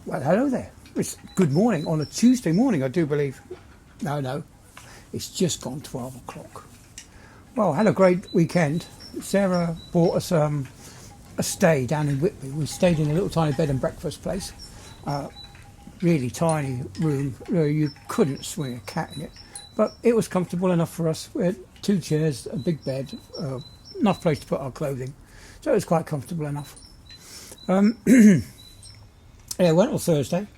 Well, hello there. It's good morning on a Tuesday morning, I do believe. No, it's just gone 12 o'clock. Well, had a great weekend. Sarah bought us a stay down in Whitby. We stayed in a little tiny bed and breakfast place. Really tiny room. You couldn't swing a cat in it. But it was comfortable enough for us. We had 2 chairs, a big bed, enough place to put our clothing. So it was quite comfortable enough. Yeah, went on Thursday.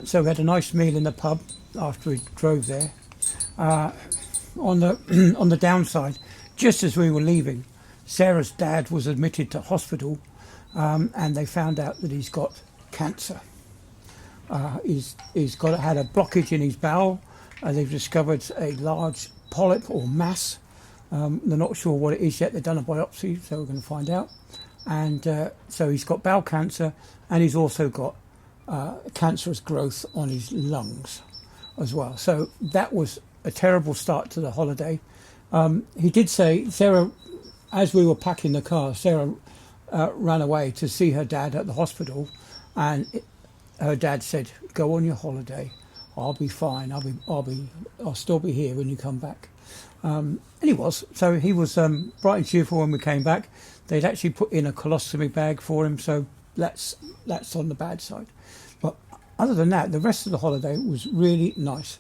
So we had a nice meal in the pub after we drove there. On the on the downside, just as we were leaving, Sarah's dad was admitted to hospital, and they found out that he's got cancer. He's had a blockage in his bowel. They've discovered a large polyp or mass. They're not sure what it is yet. They've done a biopsy, so we're going to find out. And so he's got bowel cancer, and he's also got cancerous growth on his lungs as well. So that was a terrible start to the holiday. He did say, Sarah, as we were packing the car, Sarah ran away to see her dad at the hospital, and her dad said, "Go on your holiday. I'll be fine. I'll still be here when you come back." And he was. So he was bright and cheerful when we came back. They'd actually put in a colostomy bag for him, so that's on the bad side. But other than that, the rest of the holiday was really nice.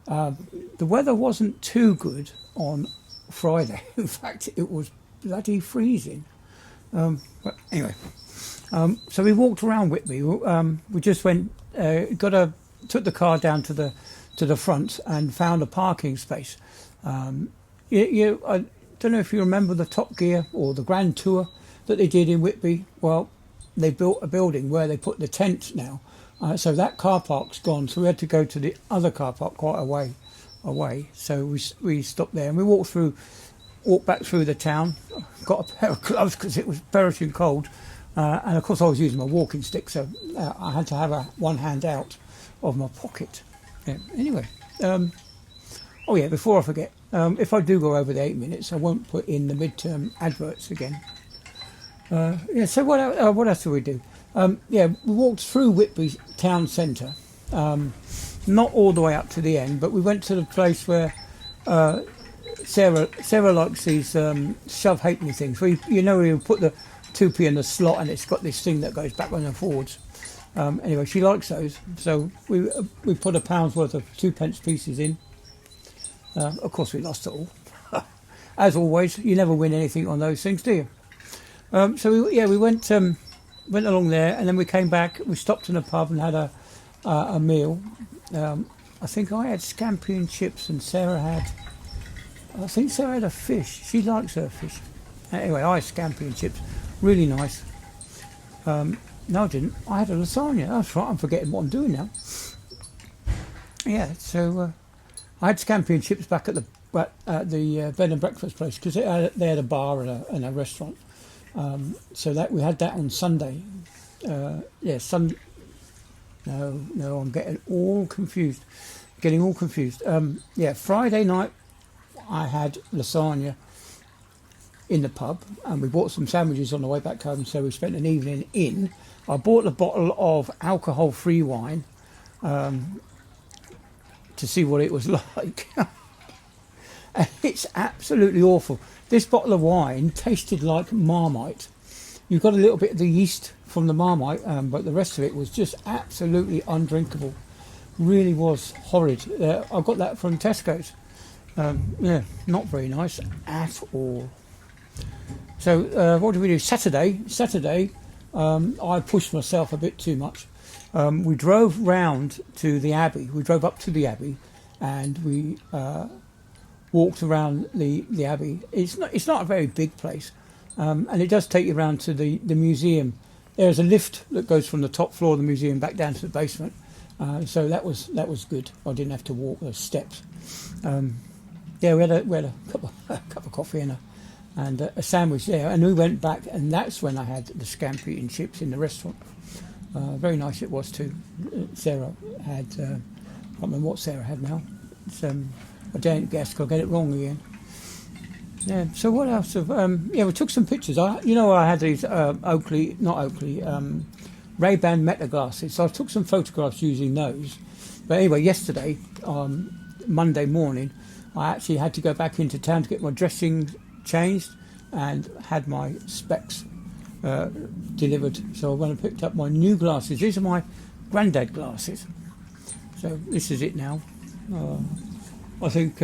The weather wasn't too good on Friday. In fact, it was bloody freezing. But anyway, so we walked around Whitby. We just went, took the car down to the front and found a parking space. I don't know if you remember the Top Gear or the Grand Tour that they did in Whitby. Well, they built a building where they put the tent now. So that car park's gone. So we had to go to the other car park quite a way away. So we stopped there and we walked back through the town. Got a pair of gloves because it was perishing cold. And of course I was using my walking stick, so I had to have one hand out of my pocket. Yeah. Anyway, before I forget, if I do go over the 8 minutes, I won't put in the midterm adverts again. So what else did we do? We walked through Whitby town centre, not all the way up to the end, but we went to the place where Sarah likes these shove halfpenny things. Where you put the 2p in the slot and it's got this thing that goes backwards and forwards. Anyway, she likes those, so we put a pound's worth of 2p pieces in. Of course, we lost it all. As always, you never win anything on those things, do you? We went along there, and then we came back. We stopped in a pub and had a meal. I think I had scampi and chips, and Sarah had a fish. She likes her fish. Anyway, I had scampi and chips, really nice. No, I didn't. I had a lasagna. That's right. I'm forgetting what I'm doing now. Yeah, so I had scampi and chips back at the bed and breakfast place because they had a bar and a restaurant. So that we had that on Sunday. No, I'm getting all confused. Friday night I had lasagna in the pub, and we bought some sandwiches on the way back home. So we spent an evening in. I bought a bottle of alcohol-free wine to see what it was like. And it's absolutely awful. This bottle of wine tasted like Marmite. You got a little bit of the yeast from the Marmite, but the rest of it was just absolutely undrinkable. Really was horrid. I got that from Tesco's. Not very nice at all. So what did we do? Saturday, I pushed myself a bit too much. We drove round to the Abbey. We drove up to the Abbey, and we walked around the Abbey. It's not a very big place, and it does take you around to the museum. There's a lift that goes from the top floor of the museum back down to the basement. So that was good. I didn't have to walk those steps. We had a cup of coffee and a sandwich there, and we went back, and that's when I had the scampi and chips in the restaurant. Very nice it was too. Sarah had, I can't remember what Sarah had now. It's, I don't guess, 'cause I'll get it wrong again. Yeah, so what else? We took some pictures. I had these Ray-Ban Meta glasses. So I took some photographs using those. But anyway, yesterday, on Monday morning, I actually had to go back into town to get my dressing changed and had my specs delivered. So I went and picked up my new glasses. These are my granddad glasses. So this is it now. I think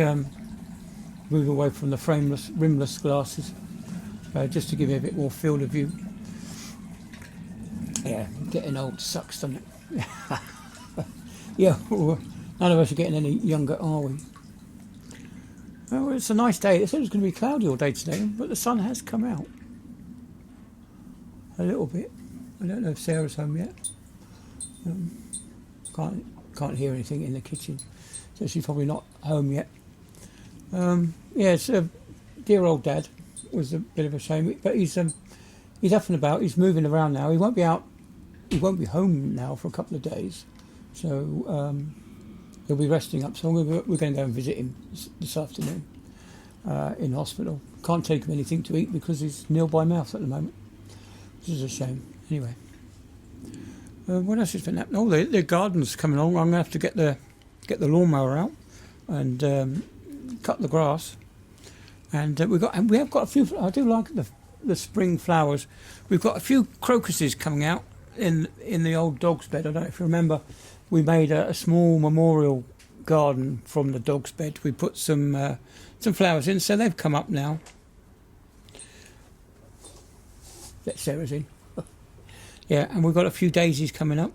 move away from the frameless, rimless glasses, just to give me a bit more field of view. Yeah, getting old sucks, doesn't it? Yeah, none of us are getting any younger, are we? Well, it's a nice day. It said it was going to be cloudy all day today, but the sun has come out a little bit. I don't know if Sarah's home yet. Can't hear anything in the kitchen, so she's probably not home yet. Yeah, it's dear old Dad. Was a bit of a shame, but he's up and about. He's moving around now. He won't be out. He won't be home now for a couple of days, so he'll be resting up. So we're going to go and visit him this afternoon in hospital. Can't take him anything to eat because he's nil by mouth at the moment, which is a shame. Anyway, what else has been happening? Oh, the garden's coming along. I'm going to have to get the lawnmower out and cut the grass. And we have got a few. I do like the spring flowers. We've got a few crocuses coming out in the old dog's bed. I don't know if you remember. We made a small memorial garden from the dog's bed. We put some flowers in, so they've come up now. Let Sarah's in. Yeah, and we've got a few daisies coming up.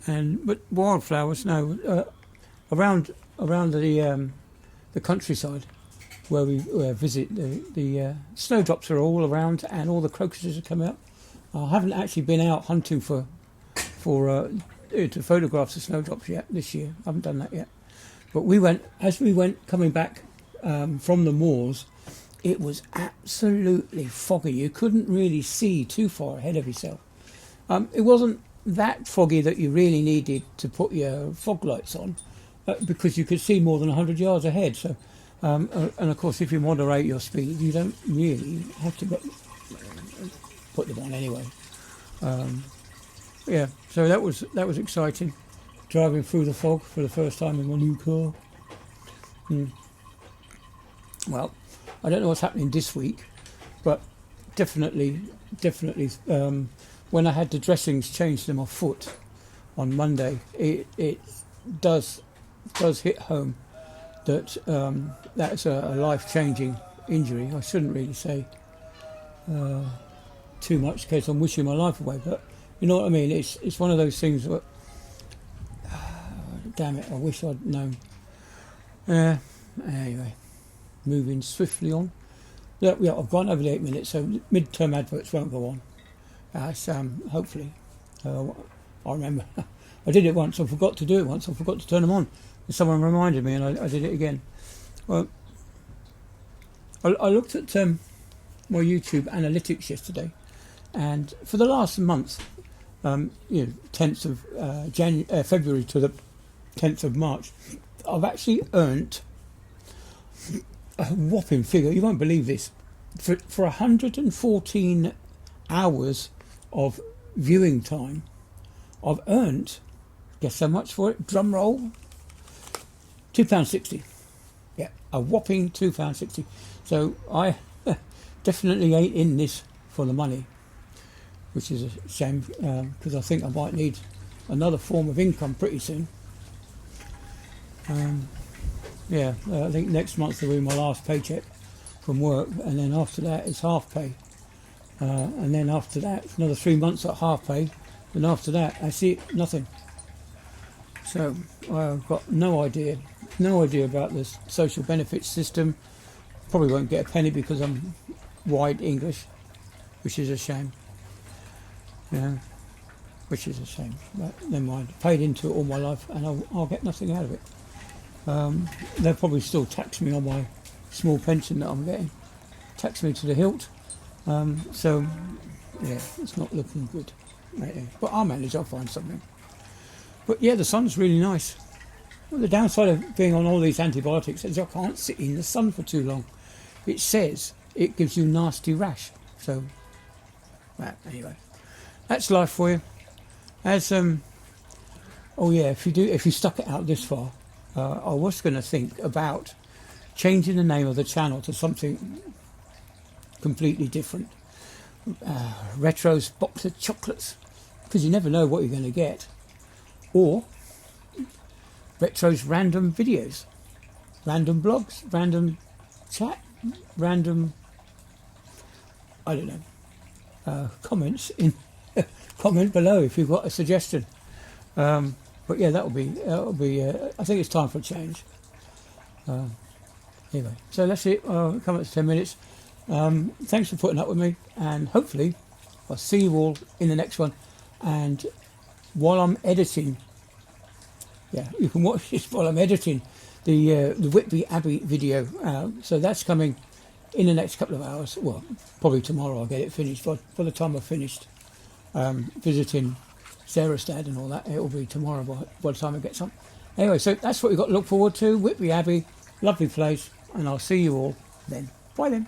But wildflowers, no. Around the countryside where we visit, the snowdrops are all around and all the crocuses are coming up. I haven't actually been out hunting to photograph the snowdrops yet this year. I haven't done that yet. But as we went coming back from the moors, it was absolutely foggy. You couldn't really see too far ahead of yourself. It wasn't that foggy that you really needed to put your fog lights on, because you could see more than 100 yards ahead. So, and of course, if you moderate your speed, you don't really have to put them on anyway. Yeah, so that was exciting, driving through the fog for the first time in my new car. Well, I don't know what's happening this week, but definitely, when I had the dressings changed to my foot on Monday, it does hit home that that's a life-changing injury. I shouldn't really say too much in case I'm wishing my life away, but you know what I mean. It's one of those things that, damn it, I wish I'd known. Anyway, moving swiftly on. Yeah, I've gone over the 8 minutes, so mid-term adverts won't go on. Hopefully, I remember. I did it once. I forgot to do it once. I forgot to turn them on. And someone reminded me, and I did it again. Well, I looked at my YouTube analytics yesterday, and for the last month, 10th of February to the 10th of March, I've actually earned a whopping figure. You won't believe this. For 114 hours of viewing time, I've earned, guess how much for it? Drum roll, £2.60. Yeah, a whopping £2.60. So I definitely ain't in this for the money, which is a shame, because I think I might need another form of income pretty soon. I think next month will be my last paycheck from work, and then after that it's half pay, and then after that it's another 3 months at half pay, and after that I see nothing. So I've got no idea about this social benefits system. Probably won't get a penny because I'm white English, which is a shame. Yeah, which is a shame. But never mind. Paid into it all my life, and I'll get nothing out of it. They'll probably still tax me on my small pension that I'm getting. Tax me to the hilt. So yeah, it's not looking good. But I'll manage. I'll find something. But yeah, the sun's really nice. Well, the downside of being on all these antibiotics is I can't sit in the sun for too long. It says it gives you nasty rash. So Well, anyway, that's life for you. As oh yeah, if you stuck it out this far, I was going to think about changing the name of the channel to something completely different. Retro's box of chocolates, because you never know what you're going to get. Or Retro's random videos, random blogs, random chat, random, I don't know, comments in comment below if you've got a suggestion. But yeah, that'll be I think it's time for a change. Anyway, so that's it. Come up to 10 minutes. Thanks for putting up with me, and hopefully I'll see you all in the next one. And while I'm editing, yeah, you can watch this while I'm editing the Whitby Abbey video. So that's coming in the next couple of hours. Well, probably tomorrow I'll get it finished. By the time I've finished visiting Sarah's dad and all that, it'll be tomorrow by the time I get some. Anyway, so that's what we've got to look forward to. Whitby Abbey, lovely place, and I'll see you all then. Bye then.